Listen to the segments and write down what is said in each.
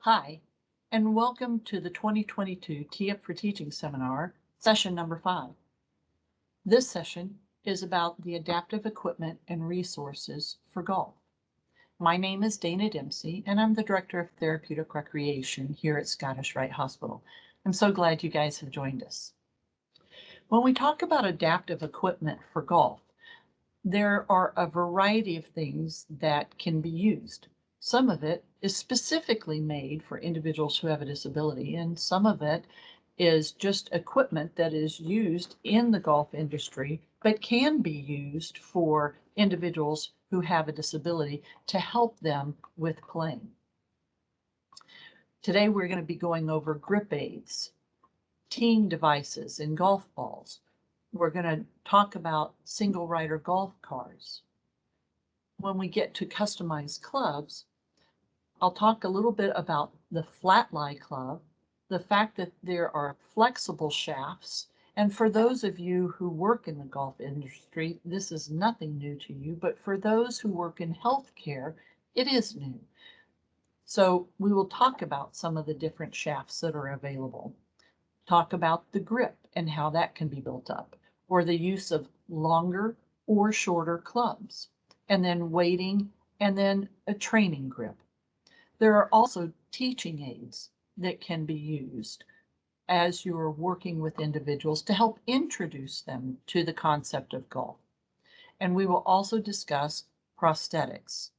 Hi, and welcome to the 2022 Tee Up for Teaching Seminar, session number 5. This session is about the adaptive equipment and resources for golf. My name is Dana Dempsey, and I'm the Director of Therapeutic Recreation here at Scottish Rite Hospital. I'm so glad you guys have joined us. When we talk about adaptive equipment for golf, there are a variety of things that can be used. Some of it is specifically made for individuals who have a disability, and some of it is just equipment that is used in the golf industry, but can be used for individuals who have a disability to help them with playing. Today, we're going to be going over grip aids, teeing devices, and golf balls. We're going to talk about single rider golf cars. When we get to customized clubs, I'll talk a little bit about the flat lie club, the fact that there are flexible shafts. And for those of you who work in the golf industry, this is nothing new to you, but for those who work in healthcare, it is new. So we will talk about some of the different shafts that are available. Talk about the grip and how that can be built up, or the use of longer or shorter clubs, and then weighting, and then a training grip. There are also teaching aids that can be used as you're working with individuals to help introduce them to the concept of golf. And we will also discuss prosthetics.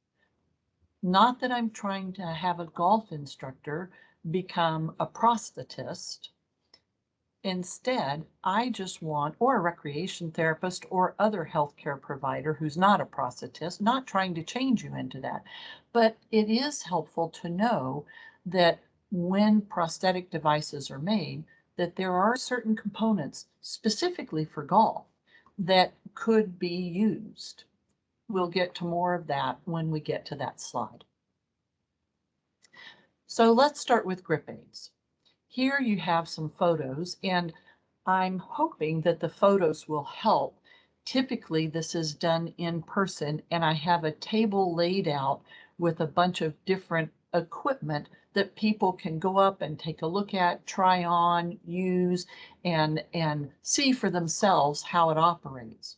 Not that I'm trying to have a golf instructor become a prosthetist. Instead, I just want, or a recreation therapist or other healthcare provider who's not a prosthetist, not trying to change you into that. But it is helpful to know that when prosthetic devices are made, that there are certain components specifically for golf that could be used. We'll get to more of that when we get to that slide. So let's start with grip aids. Here you have some photos, and I'm hoping that the photos will help. Typically, this is done in person, and I have a table laid out with a bunch of different equipment that people can go up and take a look at, try on, use, and see for themselves how it operates.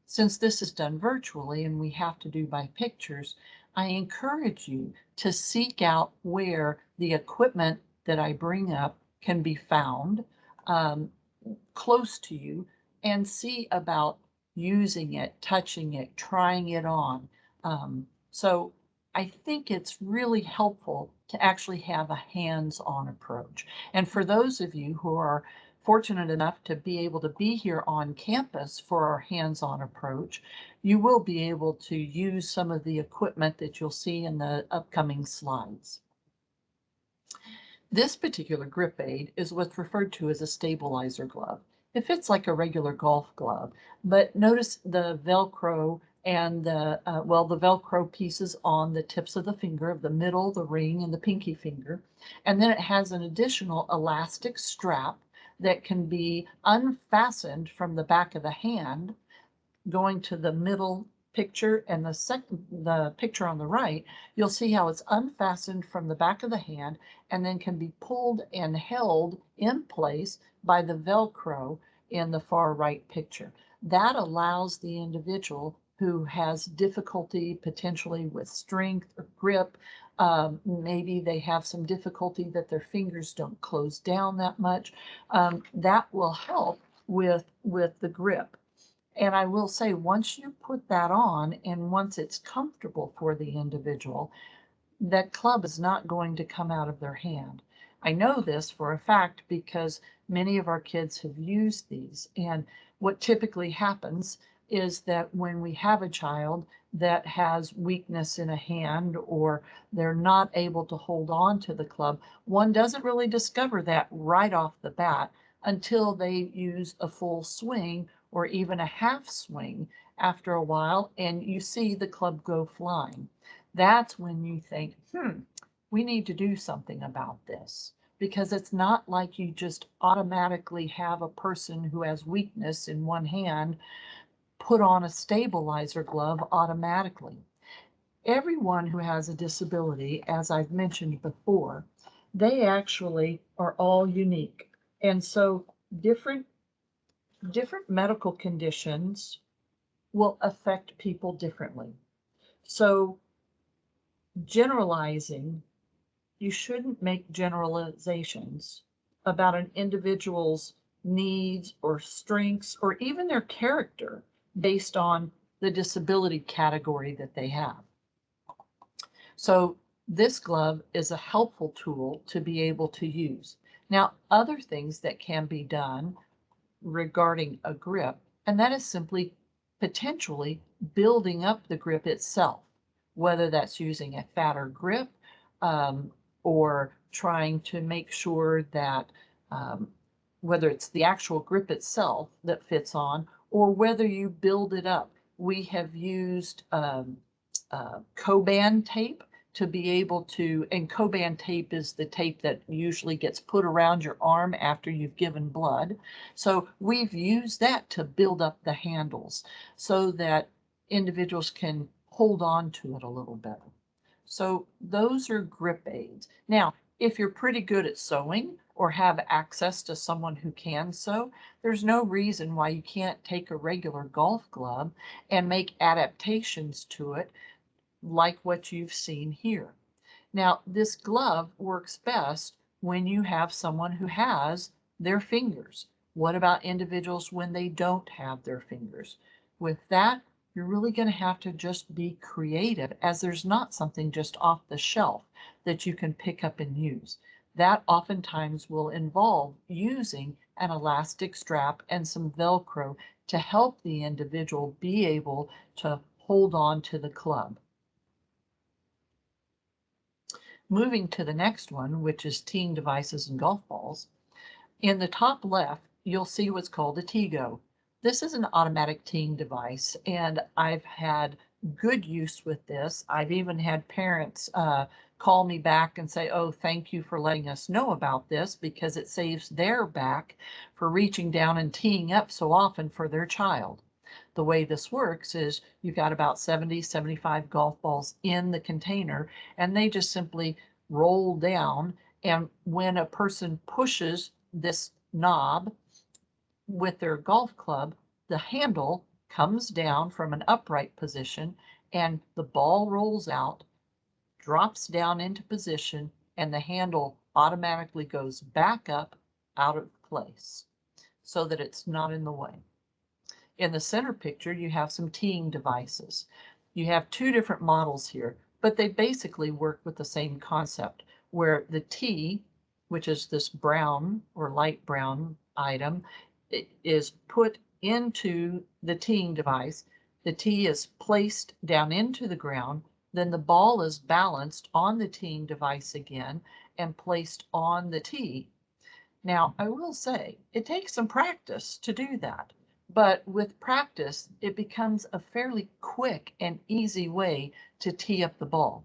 Since this is done virtually and we have to do by pictures, I encourage you to seek out where the equipment that I bring up can be found close to you, and see about using it, touching it, trying it on. So I think it's really helpful to actually have a hands-on approach. And for those of you who are fortunate enough to be able to be here on campus for our hands-on approach, you will be able to use some of the equipment that you'll see in the upcoming slides. This particular grip aid is what's referred to as a stabilizer glove. It fits like a regular golf glove, but notice the Velcro and the Velcro pieces on the tips of the finger, of the middle, the ring, and the pinky finger. And then it has an additional elastic strap that can be unfastened from the back of the hand. Going to the middle picture and the picture on the right, you'll see how it's unfastened from the back of the hand and then can be pulled and held in place by the Velcro in the far right picture. That allows the individual who has difficulty potentially with strength or grip, maybe they have some difficulty that their fingers don't close down that much, that will help with the grip. And I will say, once you put that on and once it's comfortable for the individual, that club is not going to come out of their hand. I know this for a fact because many of our kids have used these. And what typically happens is that when we have a child that has weakness in a hand or they're not able to hold on to the club, one doesn't really discover that right off the bat until they use a full swing or even a half swing after a while, and you see the club go flying. That's when you think, we need to do something about this, because it's not like you just automatically have a person who has weakness in one hand put on a stabilizer glove automatically. Everyone who has a disability, as I've mentioned before, they actually are all unique. And so different different medical conditions will affect people differently. So generalizing, you shouldn't make generalizations about an individual's needs or strengths or even their character based on the disability category that they have. So this glove is a helpful tool to be able to use. Now, other things that can be done regarding a grip, and that is simply potentially building up the grip itself, whether that's using a fatter grip um, or trying to make sure that um, whether it's the actual grip itself that fits on or whether you build it up. We have used Coban tape to be able to, and Coban tape is the tape that usually gets put around your arm after you've given blood. So we've used that to build up the handles so that individuals can hold on to it a little better. So those are grip aids. Now, if you're pretty good at sewing or have access to someone who can sew, there's no reason why you can't take a regular golf glove and make adaptations to it like what you've seen here. Now, this glove works best when you have someone who has their fingers. What about individuals when they don't have their fingers? With that, you're really going to have to just be creative as there's not something just off the shelf that you can pick up and use. That oftentimes will involve using an elastic strap and some Velcro to help the individual be able to hold on to the club. Moving to the next one, which is teeing devices and golf balls, in the top left, you'll see what's called a Tego. This is an automatic teeing device, and I've had good use with this. I've even had parents call me back and say, oh, thank you for letting us know about this because it saves their back for reaching down and teeing up so often for their child. The way this works is you've got about 70, 75 golf balls in the container, and they just simply roll down. And when a person pushes this knob with their golf club, the handle comes down from an upright position and the ball rolls out, drops down into position, and the handle automatically goes back up out of place so that it's not in the way. In the center picture, you have some teeing devices. You have two different models here, but they basically work with the same concept, where the tee, which is this brown or light brown item, is put into the teeing device. The tee is placed down into the ground, then the ball is balanced on the teeing device again and placed on the tee. Now, I will say it takes some practice to do that, but with practice, it becomes a fairly quick and easy way to tee up the ball.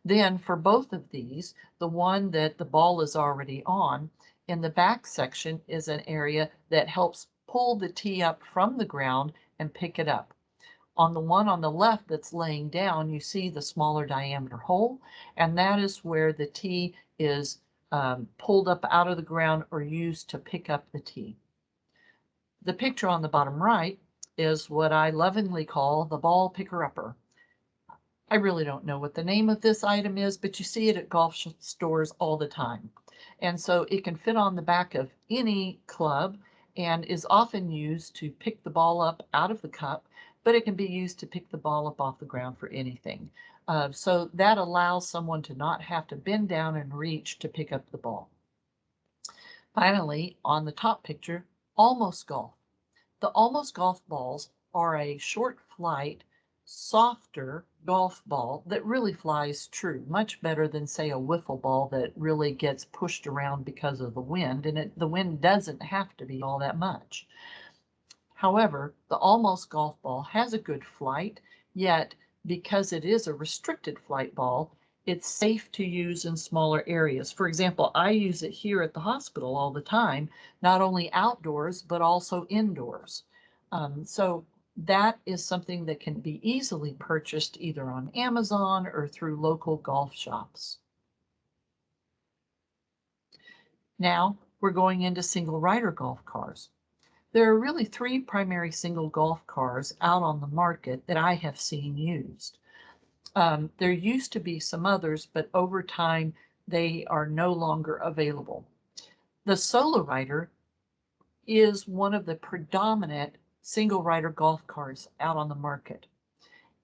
Then for both of these, the one that the ball is already on, in the back section is an area that helps pull the tee up from the ground and pick it up. On the one on the left that's laying down, you see the smaller diameter hole, and that is where the tee is pulled up out of the ground or used to pick up the tee. The picture on the bottom right is what I lovingly call the ball picker-upper. I really don't know what the name of this item is, but you see it at golf stores all the time. And so it can fit on the back of any club and is often used to pick the ball up out of the cup, but it can be used to pick the ball up off the ground for anything. So that allows someone to not have to bend down and reach to pick up the ball. Finally, on the top picture, almost golf. The almost golf balls are a short flight, softer golf ball that really flies true, much better than, say, a wiffle ball that really gets pushed around because of the wind, and the wind doesn't have to be all that much. However, the almost golf ball has a good flight, yet because it is a restricted flight ball, it's safe to use in smaller areas. For example, I use it here at the hospital all the time, not only outdoors, but also indoors. So That is something that can be easily purchased either on Amazon or through local golf shops. Now we're going into single rider golf cars. There are really three primary single golf cars out on the market that I have seen used. There used to be some others, but over time they are no longer available. The Solo Rider is one of the predominant single rider golf cars out on the market.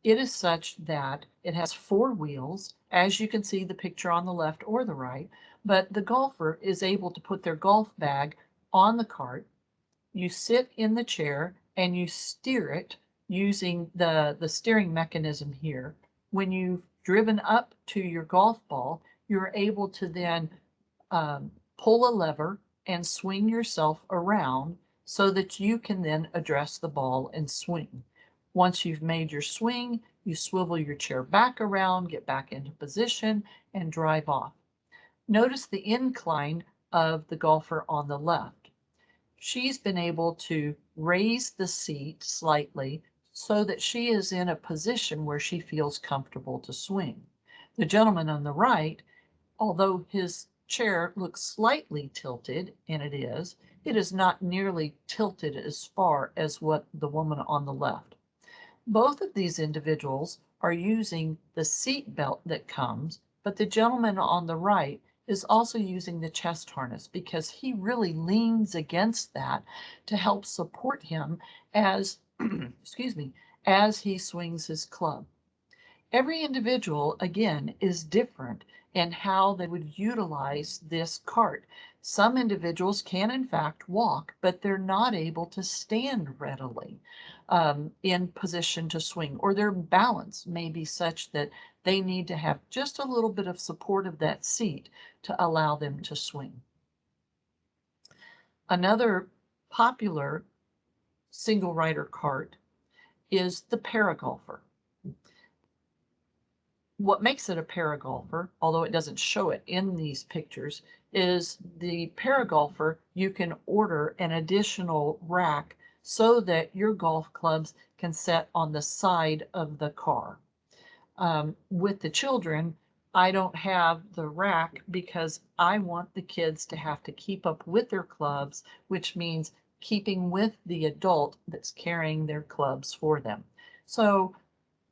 It is such that it has four wheels, as you can see the picture on the left or the right, but the golfer is able to put their golf bag on the cart. You sit in the chair and you steer it using the steering mechanism here. When you've driven up to your golf ball, you're able to then pull a lever and swing yourself around so that you can then address the ball and swing. Once you've made your swing, you swivel your chair back around, get back into position, and drive off. Notice the incline of the golfer on the left. She's been able to raise the seat slightly so that she is in a position where she feels comfortable to swing. The gentleman on the right, although his chair looks slightly tilted, and it is not nearly tilted as far as what the woman on the left. Both of these individuals are using the seat belt that comes, but the gentleman on the right is also using the chest harness because he really leans against that to help support him as, excuse me, as he swings his club. Every individual, again, is different in how they would utilize this cart. Some individuals can, in fact, walk, but they're not able to stand readily in position to swing, or their balance may be such that they need to have just a little bit of support of that seat to allow them to swing. Another popular single rider cart is the Paragolfer. What makes it a paragolfer, although it doesn't show it in these pictures, is the paragolfer, you can order an additional rack so that your golf clubs can set on the side of the car. With the children, I don't have the rack because I want the kids to have to keep up with their clubs, which means keeping with the adult that's carrying their clubs for them. So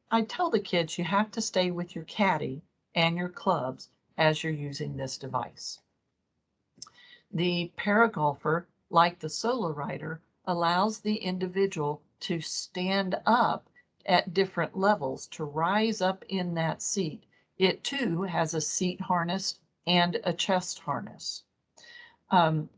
I tell the kids you have to stay with your caddy and your clubs as you're using this device. The paragolfer, like the solo rider, allows the individual to stand up at different levels, to rise up in that seat. It too has a seat harness and a chest harness. Um,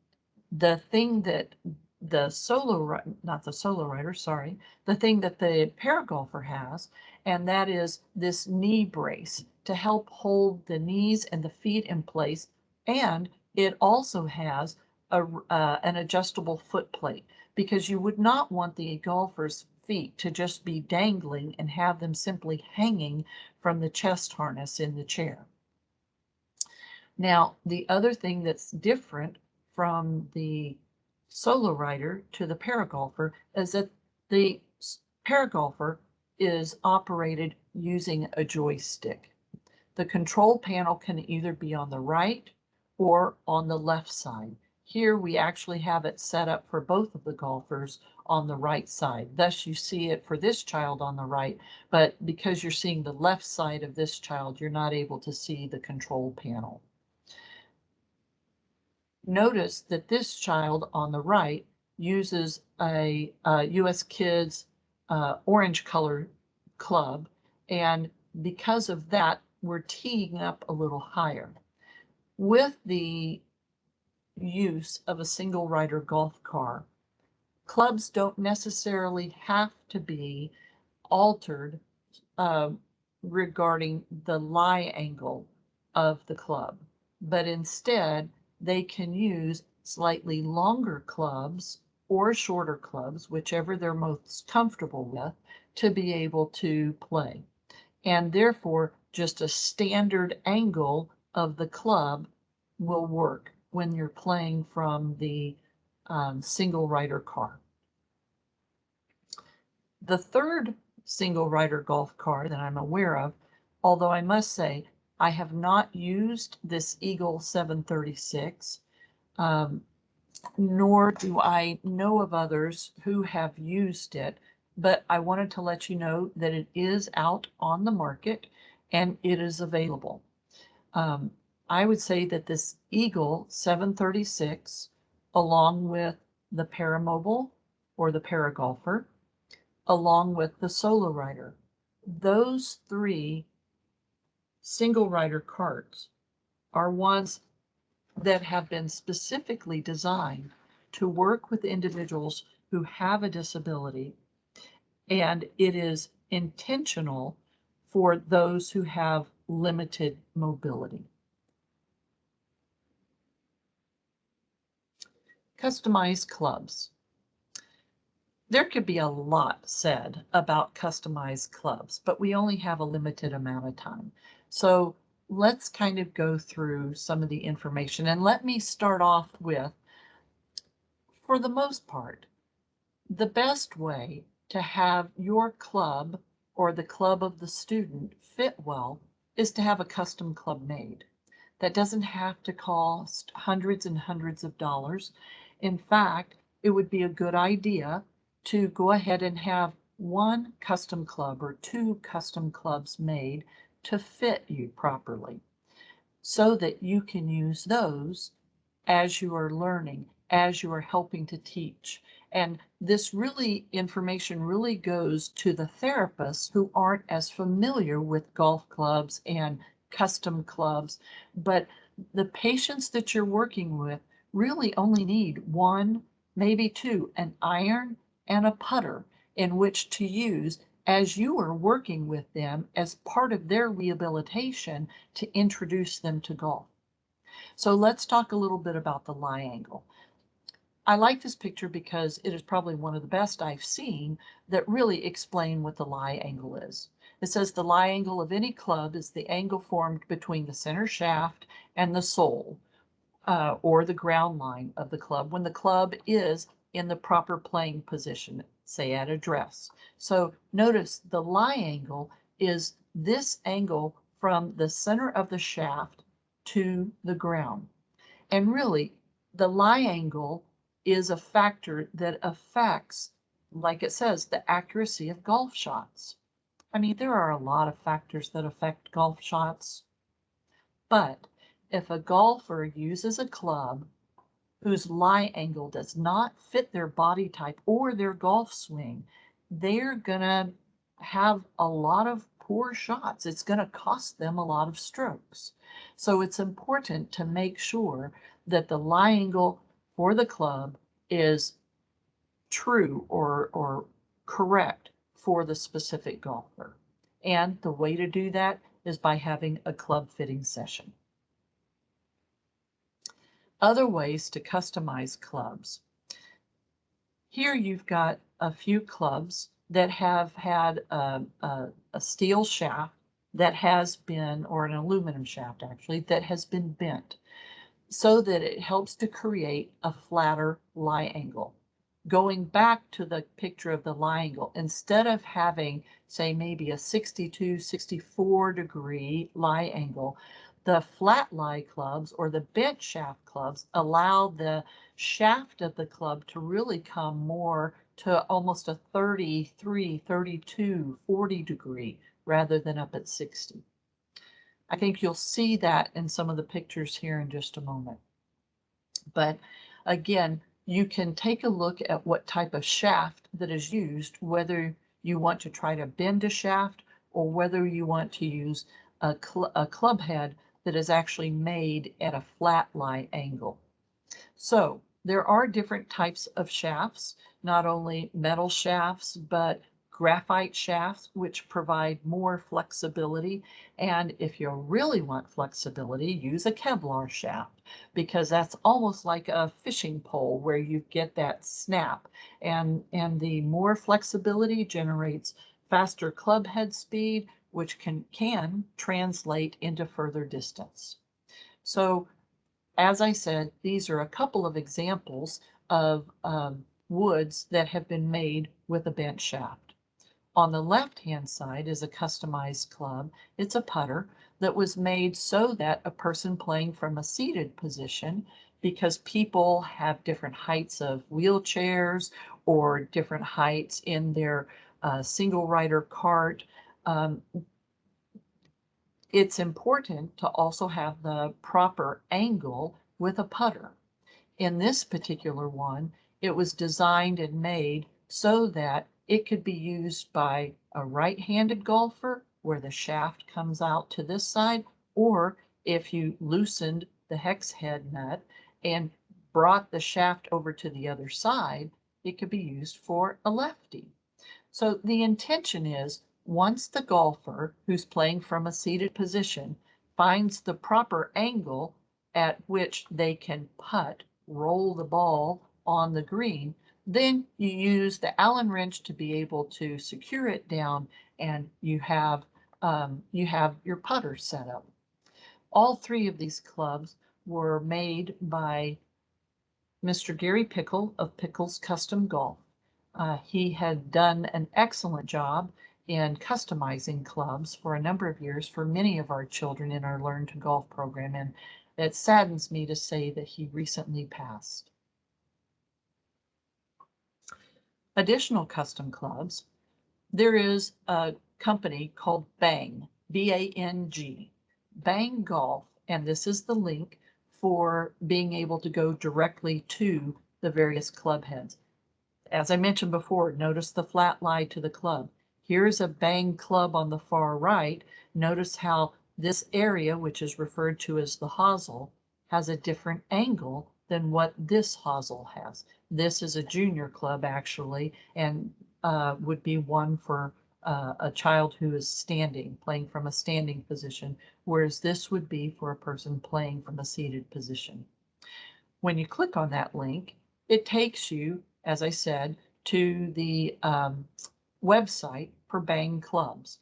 the thing that not the solo rider, sorry, the thing that the paragolfer has, and that is this knee brace to help hold the knees and the feet in place. And it also has an adjustable foot plate because you would not want the golfer's feet to just be dangling and have them simply hanging from the chest harness in the chair. Now, the other thing that's different from the solo rider to the paragolfer is that the paragolfer is operated using a joystick. The control panel can either be on the right or on the left side. Here we actually have it set up for both of the golfers on the right side. Thus you see it for this child on the right, but because you're seeing the left side of this child, you're not able to see the control panel. Notice that this child on the right uses a US Kids orange color club, and because of that, we're teeing up a little higher. With the use of a single rider golf car, clubs don't necessarily have to be altered uh, regarding the lie angle of the club, but instead they can use slightly longer clubs or shorter clubs, whichever they're most comfortable with, to be able to play. And therefore, just a standard angle of the club will work when you're playing from the single rider car. The third single rider golf car that I'm aware of, although I must say I have not used this Eagle 736, um, nor do I know of others who have used it, but I wanted to let you know that it is out on the market and it is available. Um, I would say that this Eagle 736, along with the Paramobile or the Paragolfer, along with the Solo Rider, those three single rider carts are ones that have been specifically designed to work with individuals who have a disability, and it is intentional for those who have limited mobility. Customized clubs. There could be a lot said about customized clubs, but we only have a limited amount of time. So let's kind of go through some of the information, and let me start off with, for the most part, the best way to have your club or the club of the student fit well is to have a custom club made. That doesn't have to cost hundreds and hundreds of dollars. In fact, it would be a good idea to go ahead and have one custom club or two custom clubs made to fit you properly so that you can use those as you are learning, as you are helping to teach. And this really, information really goes to the therapists who aren't as familiar with golf clubs and custom clubs, but the patients that you're working with really only need one, maybe two, an iron and a putter in which to use as you are working with them as part of their rehabilitation to introduce them to golf. So let's talk a little bit about the lie angle. I like this picture because it is probably one of the best I've seen that really explain what the lie angle is. It says the lie angle of any club is the angle formed between the center shaft and the sole, or the ground line of the club when the club is in the proper playing position, say at address. So notice the lie angle is this angle from the center of the shaft to the ground. And really, the lie angle is a factor that affects, like it says, the accuracy of golf shots. I mean, there are a lot of factors that affect golf shots, but if a golfer uses a club whose lie angle does not fit their body type or their golf swing, they're going to have a lot of poor shots. It's going to cost them a lot of strokes. So it's important to make sure that the lie angle for the club is true or correct for the specific golfer. And the way to do that is by having a club fitting session. Other ways to customize clubs. Here you've got a few clubs that have had a steel shaft that has been, or an aluminum shaft actually, that has been bent so that it helps to create a flatter lie angle. Going back to the picture of the lie angle, instead of having, say, maybe a 62, 64 degree lie angle, the flat lie clubs or the bent shaft clubs allow the shaft of the club to really come more to almost a 33, 32, 40 degree rather than up at 60. I think you'll see that in some of the pictures here in just a moment. But again, you can take a look at what type of shaft that is used, whether you want to try to bend a shaft or whether you want to use a club head that is actually made at a flat lie angle. So there are different types of shafts, not only metal shafts, but graphite shafts, which provide more flexibility. And if you really want flexibility, use a Kevlar shaft, because that's almost like a fishing pole where you get that snap. And the more flexibility generates faster club head speed, which can translate into further distance. So as I said, these are a couple of examples of woods that have been made with a bent shaft. On the left-hand side is a customized club. It's a putter that was made so that a person playing from a seated position, because people have different heights of wheelchairs or different heights in their single rider cart, um, it's important to also have the proper angle with a putter. In this particular one, it was designed and made so that it could be used by a right-handed golfer where the shaft comes out to this side, or if you loosened the hex head nut and brought the shaft over to the other side, it could be used for a lefty. So the intention is once the golfer who's playing from a seated position finds the proper angle at which they can putt, roll the ball on the green, then you use the Allen wrench to be able to secure it down, and you have your putter set up. All three of these clubs were made by Mr. Gary Pickle of Pickle's Custom Golf. He had done an excellent job in customizing clubs for a number of years for many of our children in our Learn to Golf program, and it saddens me to say that he recently passed. Additional custom clubs, there is a company called Bang, B-A-N-G, Bang Golf, and this is the link for being able to go directly to the various club heads. As I mentioned before, notice the flat lie to the club. Here's a Bang club on the far right. Notice how this area, which is referred to as the hosel, has a different angle than what this hosel has. This is a junior club actually, and would be one for a child who is standing, playing from a standing position, whereas this would be for a person playing from a seated position. When you click on that link, it takes you, as I said, to the website for Bang Clubs.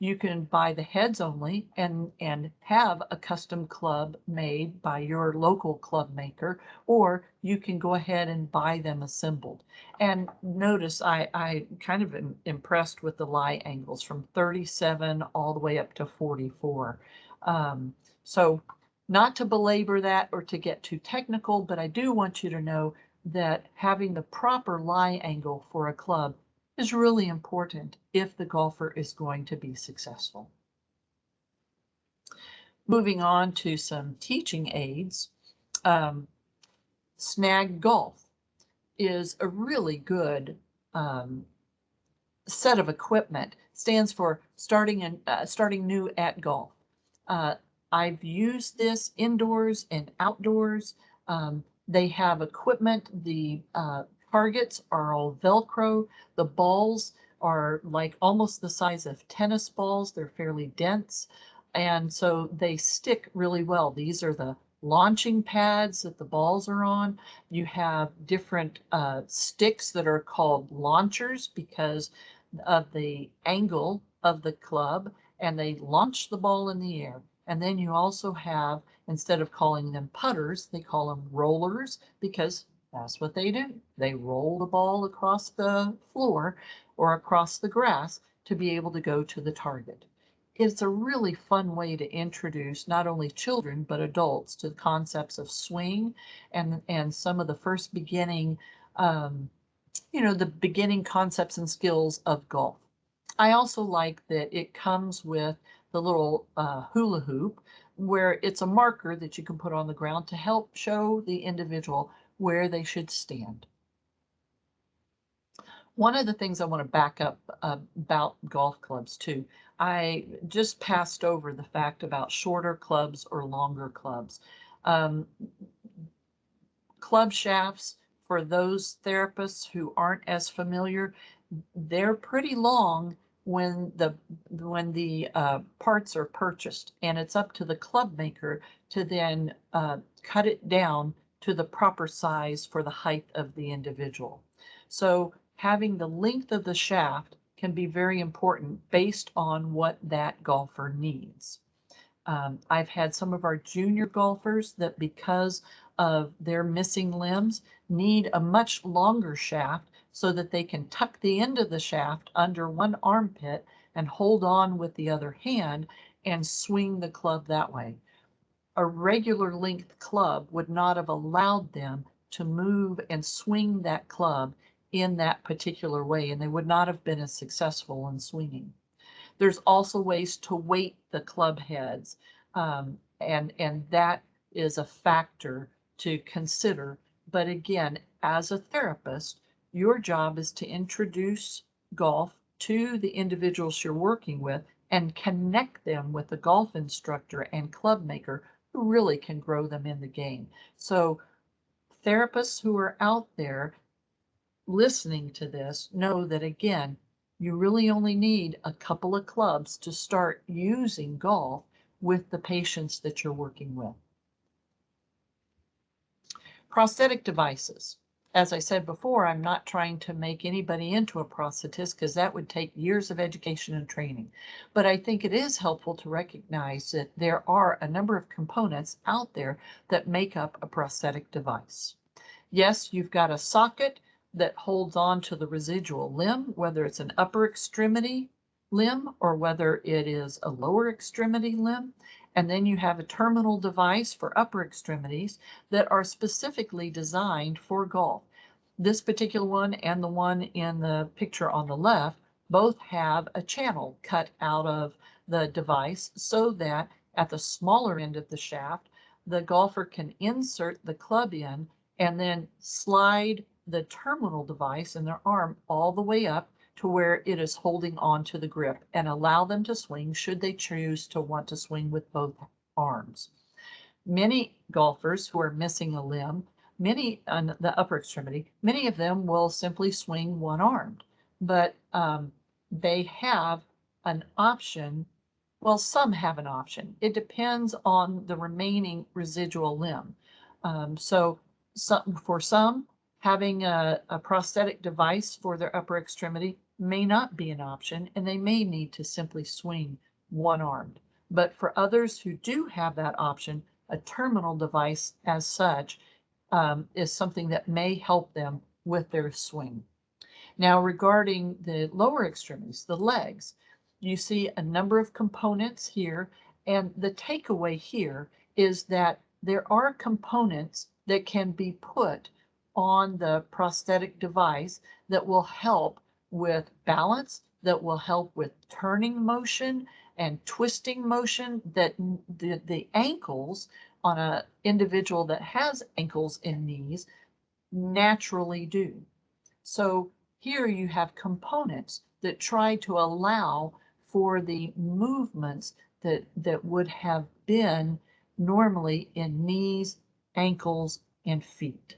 You can buy the heads only and have a custom club made by your local club maker, or you can go ahead and buy them assembled. And notice I kind of am impressed with the lie angles from 37 all the way up to 44. So not to belabor that or to get too technical, but I do want you to know that having the proper lie angle for a club is really important if the golfer is going to be successful. Moving on to some teaching aids, Snag Golf is a really good set of equipment. Stands for starting new at golf. Uh, I've used this indoors and outdoors. They have equipment. The targets are all Velcro. The balls are like almost the size of tennis balls. They're fairly dense, and so they stick really well. These are the launching pads that the balls are on. You have different sticks that are called launchers because of the angle of the club, and they launch the ball in the air. And then you also have, instead of calling them putters, they call them rollers because that's what they do. They roll the ball across the floor or across the grass to be able to go to the target. It's a really fun way to introduce not only children but adults to the concepts of swing and some of the first beginning the beginning concepts and skills of golf. I also like that it comes with the little hula hoop where it's a marker that you can put on the ground to help show the individual where they should stand. One of the things I want to back up about golf clubs too, I just passed over the fact about shorter clubs or longer clubs. Um, Club shafts, for those therapists who aren't as familiar, they're pretty long when the parts are purchased, and it's up to the club maker to then cut it down to the proper size for the height of the individual. So having the length of the shaft can be very important based on what that golfer needs. I've had some of our junior golfers that, because of their missing limbs, need a much longer shaft so that they can tuck the end of the shaft under one armpit and hold on with the other hand and swing the club that way. A regular length club would not have allowed them to move and swing that club in that particular way, and they would not have been as successful in swinging. There's also ways to weight the club heads, and that is a factor to consider. But again, as a therapist, your job is to introduce golf to the individuals you're working with and connect them with a golf instructor and club maker who really can grow them in the game. So therapists who are out there listening to this know that, again, you really only need a couple of clubs to start using golf with the patients that you're working with. Prosthetic devices. As I said before, I'm not trying to make anybody into a prosthetist because that would take years of education and training. But I think it is helpful to recognize that there are a number of components out there that make up a prosthetic device. Yes, you've got a socket that holds on to the residual limb, whether it's an upper extremity limb or whether it is a lower extremity limb. And then you have a terminal device for upper extremities that are specifically designed for golf. This particular one and the one in the picture on the left both have a channel cut out of the device so that at the smaller end of the shaft, the golfer can insert the club in and then slide the terminal device in their arm all the way up to where it is holding on to the grip and allow them to swing should they choose to want to swing with both arms. Many golfers who are missing a limb, many on the upper extremity, many of them will simply swing one-armed, but they have an option. Well, some have an option. It depends on the remaining residual limb. So for some, having a prosthetic device for their upper extremity may not be an option, and they may need to simply swing one-armed. But for others who do have that option, a terminal device as such is something that may help them with their swing. Now, regarding the lower extremities, the legs, you see a number of components here, and the takeaway here is that there are components that can be put on the prosthetic device that will help with balance, that will help with turning motion and twisting motion that the ankles on an individual that has ankles and knees naturally do. So here you have components that try to allow for the movements that would have been normally in knees, ankles, and feet.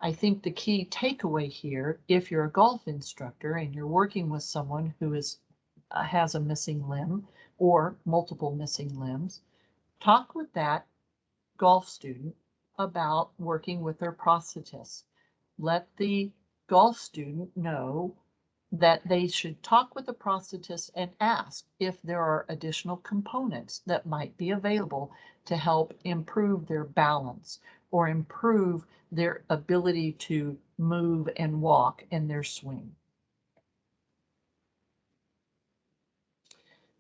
I think the key takeaway here, if you're a golf instructor and you're working with someone who has a missing limb or multiple missing limbs, talk with that golf student about working with their prosthetist. Let the golf student know that they should talk with the prosthetist and ask if there are additional components that might be available to help improve their balance or improve their ability to move and walk in their swing.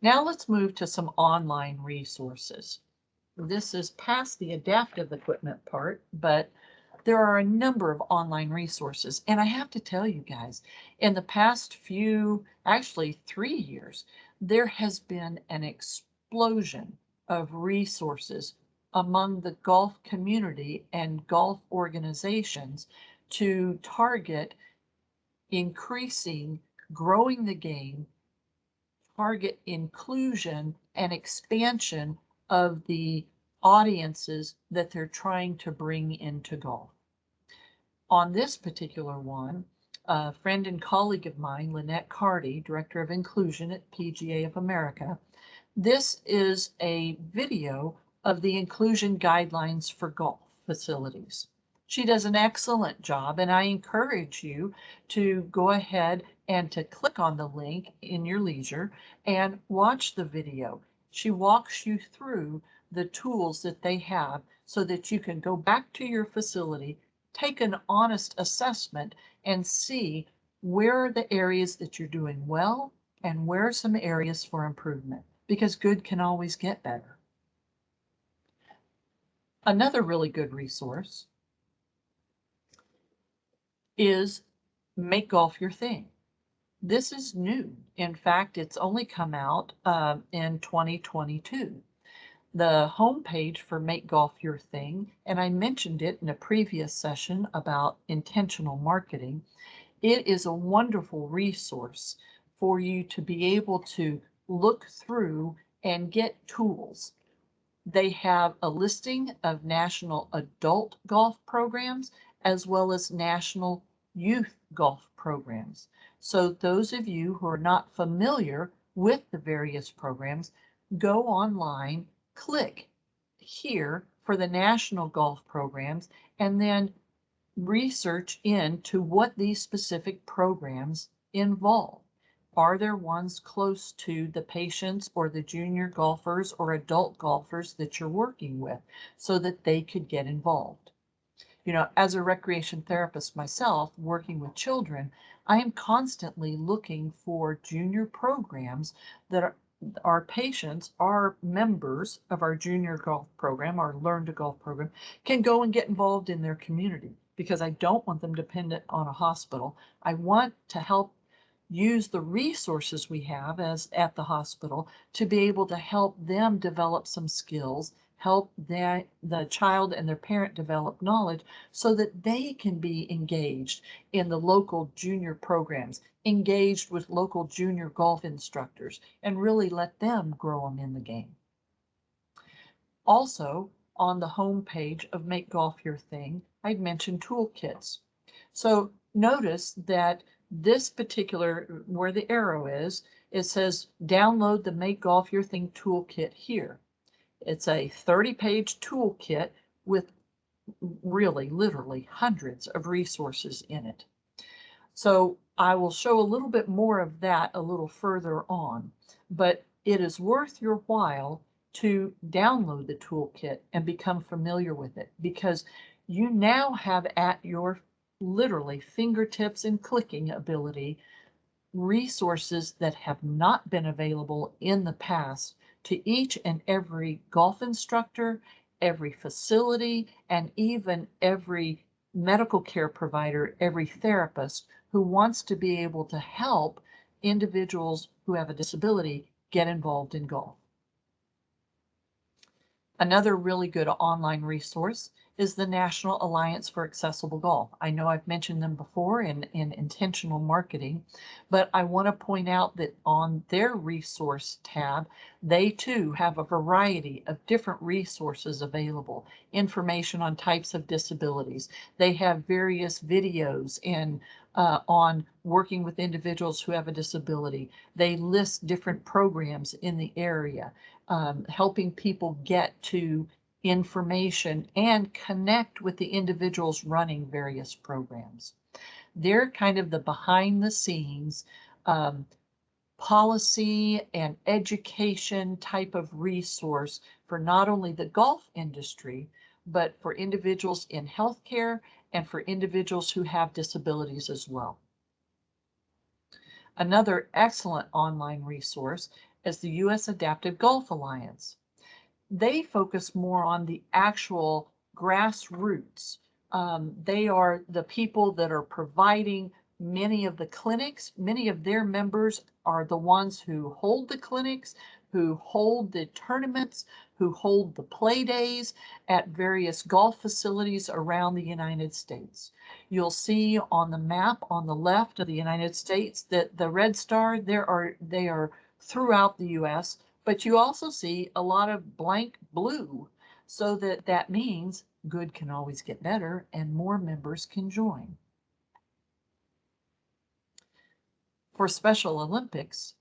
Now let's move to some online resources. This is past the adaptive equipment part, but there are a number of online resources. And I have to tell you guys, in the past actually 3 years, there has been an explosion of resources among the golf community and golf organizations to target increasing, growing the game, target inclusion and expansion of the audiences that they're trying to bring into golf. On this particular one, a friend and colleague of mine, Lynette Carty, Director of Inclusion at PGA of America, this is a video of the inclusion guidelines for golf facilities. She does an excellent job, and I encourage you to go ahead and to click on the link in your leisure and watch the video. She walks you through the tools that they have so that you can go back to your facility, take an honest assessment and see where are the areas that you're doing well and where are some areas for improvement, because good can always get better. Another really good resource is Make Golf Your Thing. This is new. In fact, it's only come out in 2022. The homepage for Make Golf Your Thing, and I mentioned it in a previous session about intentional marketing, it is a wonderful resource for you to be able to look through and get tools. They have a listing of national adult golf programs as well as national youth golf programs. So those of you who are not familiar with the various programs, go online, click here for the national golf programs, and then research into what these specific programs involve. Are there ones close to the patients or the junior golfers or adult golfers that you're working with so that they could get involved? You know, as a recreation therapist myself, working with children, I am constantly looking for junior programs that our patients, our members of our junior golf program, our Learn to Golf program, can go and get involved in their community, because I don't want them dependent on a hospital. I want to help use the resources we have as at the hospital to be able to help them develop some skills, help the child and their parent develop knowledge so that they can be engaged in the local junior programs, engaged with local junior golf instructors, and really let them grow them in the game. Also, on the home page of Make Golf Your Thing, I'd mentioned toolkits. So notice that this particular, where the arrow is, it says download the Make Golf Your Thing toolkit here. It's a 30-page toolkit with really, literally hundreds of resources in it. So I will show a little bit more of that a little further on, but it is worth your while to download the toolkit and become familiar with it, because you now have at your literally fingertips and clicking ability resources that have not been available in the past to each and every golf instructor, every facility, and even every medical care provider, every therapist who wants to be able to help individuals who have a disability get involved in golf. Another really good online resource is the National Alliance for Accessible Golf. I know I've mentioned them before in intentional marketing, but I want to point out that on their resource tab, they too have a variety of different resources available, information on types of disabilities. They have various videos on working with individuals who have a disability. They list different programs in the area. Helping people get to information and connect with the individuals running various programs. They're kind of the behind the scenes policy and education type of resource for not only the golf industry, but for individuals in healthcare and for individuals who have disabilities as well. Another excellent online resource is the U.S. Adaptive Golf Alliance. They focus more on the actual grassroots. They are the people that are providing many of the clinics. Many of their members are the ones who hold the clinics, who hold the tournaments, who hold the play days at various golf facilities around the United States. You'll see on the map on the left of the United States that the red star, they are throughout the U.S., but you also see a lot of blank blue, so that means good can always get better and more members can join. For Special Olympics,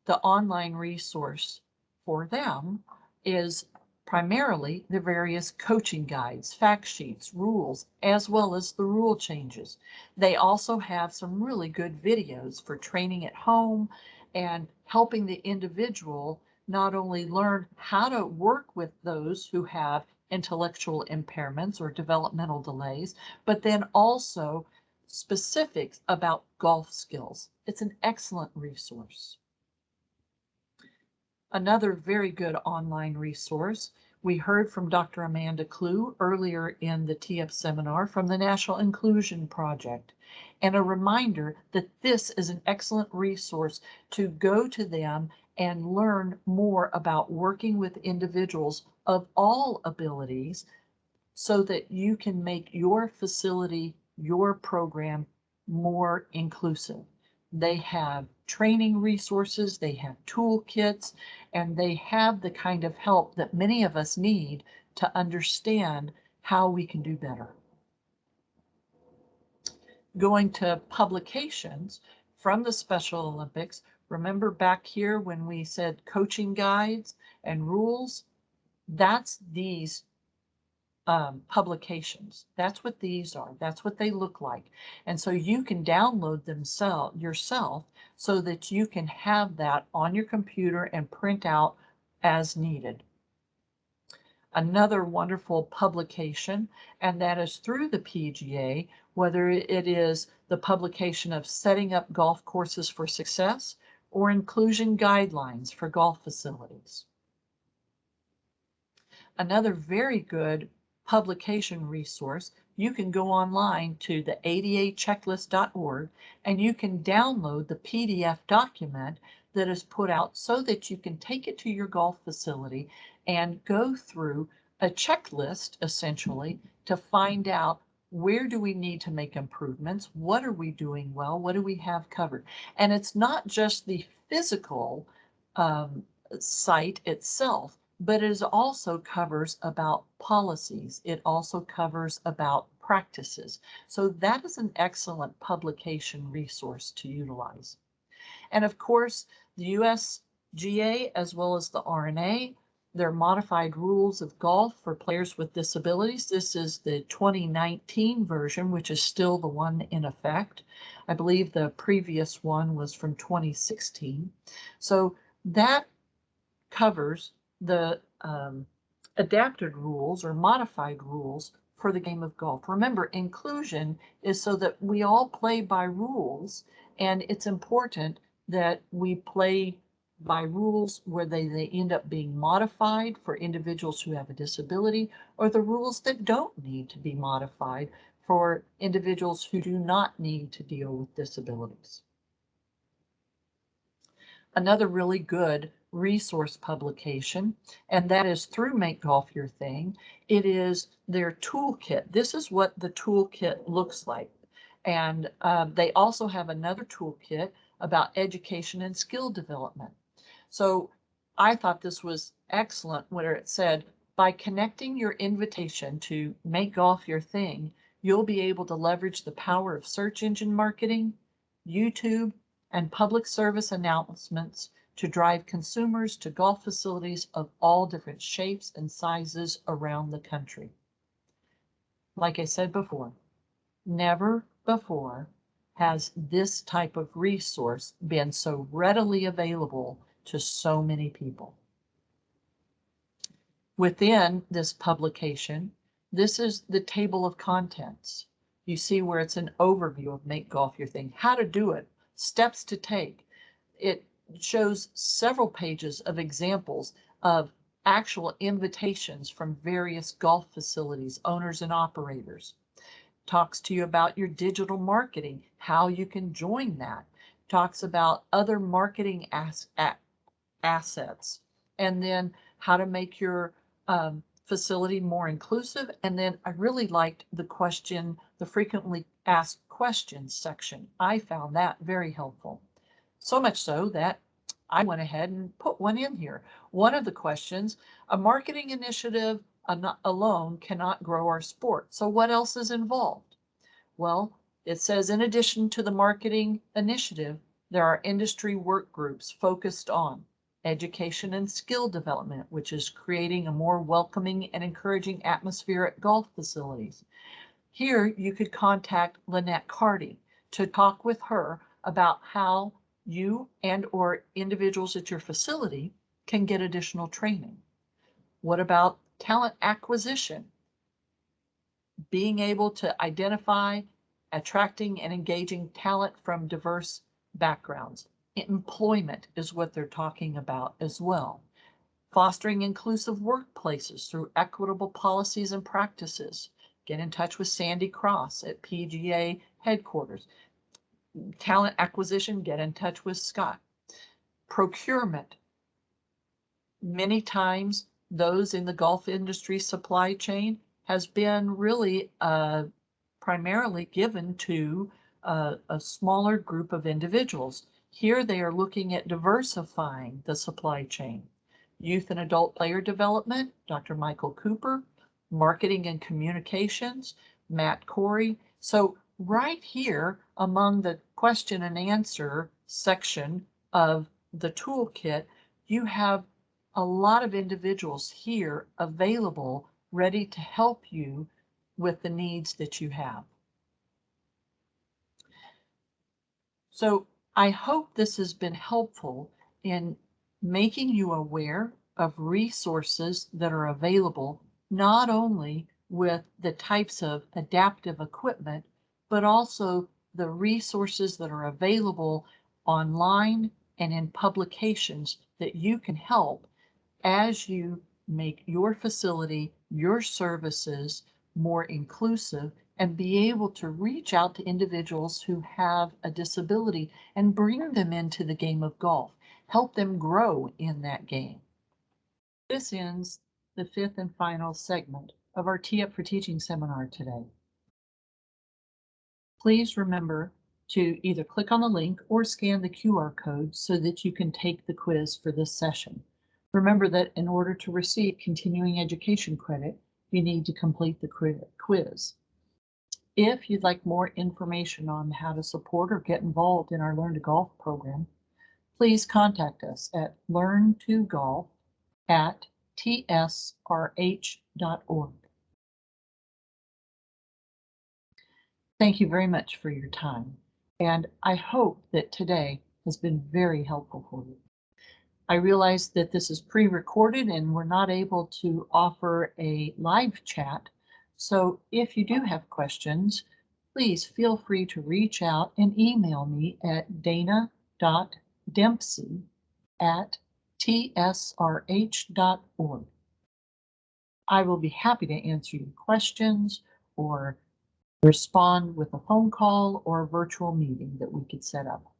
the online resource for them is primarily the various coaching guides, fact sheets, rules, as well as the rule changes. They also have some really good videos for training at home and helping the individual not only learn how to work with those who have intellectual impairments or developmental delays, but then also specifics about golf skills. It's an excellent resource. Another very good online resource, we heard from Dr. Amanda Clue earlier in the TF seminar from the National Inclusion Project. And a reminder that this is an excellent resource to go to them and learn more about working with individuals of all abilities so that you can make your facility, your program more inclusive. They have training resources, they have toolkits, and they have the kind of help that many of us need to understand how we can do better. Going to publications from the Special Olympics, remember back here when we said coaching guides and rules? That's these publications. That's what these are. That's what they look like. And so you can download them yourself so that you can have that on your computer and print out as needed. Another wonderful publication, and that is through the PGA, whether it is the publication of Setting Up Golf Courses for Success or Inclusion Guidelines for Golf Facilities. Another very good publication resource, you can go online to the adachecklist.org and you can download the PDF document that is put out so that you can take it to your golf facility and go through a checklist essentially to find out where do we need to make improvements, what are we doing well, what do we have covered. And it's not just the physical site itself, but it also covers about policies. It also covers about practices. So that is an excellent publication resource to utilize. And of course, the USGA as well as the RNA, their modified rules of golf for players with disabilities. This is the 2019 version, which is still the one in effect. I believe the previous one was from 2016. So that covers the adapted rules or modified rules for the game of golf. Remember, inclusion is so that we all play by rules, and it's important that we play by rules where they end up being modified for individuals who have a disability, or the rules that don't need to be modified for individuals who do not need to deal with disabilities. Another really good resource publication, and that is through Make Golf Your Thing. It is their toolkit. This is what the toolkit looks like. And they also have another toolkit about education and skill development. So I thought this was excellent where it said, by connecting your invitation to Make Golf Your Thing, you'll be able to leverage the power of search engine marketing, YouTube, and public service announcements to drive consumers to golf facilities of all different shapes and sizes around the country. Like I said before, never before has this type of resource been so readily available to so many people. Within this publication, this is the table of contents. You see where it's an overview of Make Golf Your Thing, how to do it, steps to take. It shows several pages of examples of actual invitations from various golf facilities, owners and operators. Talks to you about your digital marketing, how you can join that. Talks about other marketing assets, and then how to make your facility more inclusive. And then I really liked the frequently asked questions section. I found that very helpful. So much so that I went ahead and put one in here. One of the questions, a marketing initiative alone cannot grow our sport. So what else is involved? Well, it says in addition to the marketing initiative, there are industry work groups focused on education and skill development, which is creating a more welcoming and encouraging atmosphere at golf facilities. Here you could contact Lynette Carty to talk with her about how you and or individuals at your facility can get additional training. What about Talent acquisition, being able to identify, attracting and engaging talent from diverse backgrounds. Employment is what they're talking about as well. Fostering inclusive workplaces through equitable policies and practices. Get in touch with Sandy Cross at PGA headquarters. Talent acquisition, get in touch with Scott. Procurement. Many times those in the golf industry supply chain has been really primarily given to a smaller group of individuals. Here they are looking at diversifying the supply chain. Youth and adult player development, Dr. Michael Cooper. Marketing and communications, Matt Corey. So right here among the question and answer section of the toolkit, you have a lot of individuals here available, ready to help you with the needs that you have. So I hope this has been helpful in making you aware of resources that are available, not only with the types of adaptive equipment, but also the resources that are available online and in publications that you can help as you make your facility, your services more inclusive, and be able to reach out to individuals who have a disability and bring them into the game of golf, help them grow in that game. This ends the fifth and final segment of our Tee Up for Teaching seminar today. Please remember to either click on the link or scan the QR code so that you can take the quiz for this session. Remember that in order to receive continuing education credit, you need to complete the quiz. If you'd like more information on how to support or get involved in our Learn to Golf program, please contact us at learntogolf@tsrh.org. Thank you very much for your time, and I hope that today has been very helpful for you. I realize that this is pre-recorded and we're not able to offer a live chat, so if you do have questions, please feel free to reach out and email me at dana.dempsey@tsrh.org. I will be happy to answer your questions or respond with a phone call or a virtual meeting that we could set up.